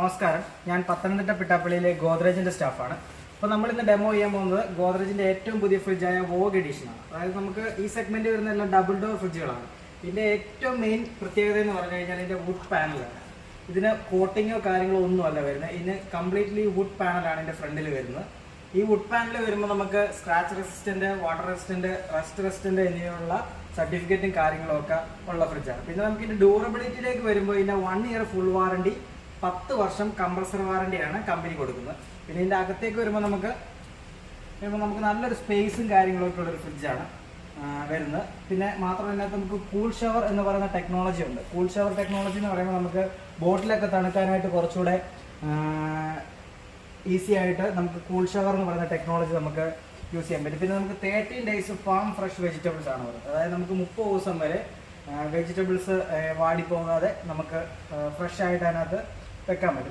നമസ്കാരം, ഞാൻ പത്തനംതിട്ട പിട്ടാപ്പള്ളിയിലെ ഗോദ്രേജിൻ്റെ സ്റ്റാഫാണ്. അപ്പോൾ നമ്മളിന്ന് ഡെമോ ചെയ്യാൻ പോകുന്നത് ഗോദ്രേജിൻ്റെ ഏറ്റവും പുതിയ ഫ്രിഡ്ജായ വോഗ് എഡിഷനാണ്. അതായത് നമുക്ക് ഈ സെഗ്മെൻറ്റ് വരുന്ന എല്ലാം ഡബിൾ ഡോർ ഫ്രിഡ്ജുകളാണ്. ഇതിൻ്റെ ഏറ്റവും മെയിൻ പ്രത്യേകത എന്ന് പറഞ്ഞു കഴിഞ്ഞാൽ ഇതിൻ്റെ വുഡ് പാനലാണ്. ഇതിന് കോട്ടിങ്ങോ കാര്യങ്ങളോ ഒന്നുമല്ല വരുന്നത്. ഇതിന് കംപ്ലീറ്റ്ലി വുഡ് പാനലാണ് ഇതിൻ്റെ ഫ്രണ്ടിൽ വരുന്നത്. ഈ വുഡ് പാനൽ വരുമ്പോൾ നമുക്ക് scratch resistant, water resistant, rest resistant എന്നിവയുള്ള സർട്ടിഫിക്കറ്റും കാര്യങ്ങളും ഒക്കെ ഉള്ള ഫ്രിഡ്ജാണ്. പിന്നെ നമുക്ക് ഇതിൻ്റെ ഡ്യൂറബിലിറ്റിയിലേക്ക് വരുമ്പോൾ ഇതിൻ്റെ 1 ഇയർ ഫുൾ വാറണ്ടി, 10 വർഷം കംപ്രസർ വാറണ്ടിയാണ് കമ്പനി കൊടുക്കുന്നത്. പിന്നെ ഇതിൻ്റെ അകത്തേക്ക് വരുമ്പോൾ നമുക്ക് നല്ലൊരു സ്പേസും കാര്യങ്ങളൊക്കെ ഉള്ളൊരു ഫ്രിഡ്ജാണ് വരുന്നത്. പിന്നെ മാത്രമല്ല നമുക്ക് കൂൾ ഷവർ എന്ന് പറയുന്ന ടെക്നോളജി ഉണ്ട്. കൂൾ ഷവർ ടെക്നോളജി എന്ന് പറയുമ്പോൾ നമുക്ക് ബോട്ടിലൊക്കെ തണുക്കാനായിട്ട് കുറച്ചുകൂടെ ഈസി ആയിട്ട് നമുക്ക് കൂൾ ഷവർ എന്ന് പറയുന്ന ടെക്നോളജി നമുക്ക് യൂസ് ചെയ്യാൻ പറ്റും. പിന്നെ നമുക്ക് 13 ഡേയ്സ് ഫാം ഫ്രഷ് വെജിറ്റബിൾസ് ആണ് വരുന്നത്. അതായത് നമുക്ക് 30 ദിവസം വരെ വെജിറ്റബിൾസ് വാടിപ്പോകാതെ നമുക്ക് ഫ്രഷ് ആയിട്ട് അതിനകത്ത് വെക്കാൻ പറ്റും.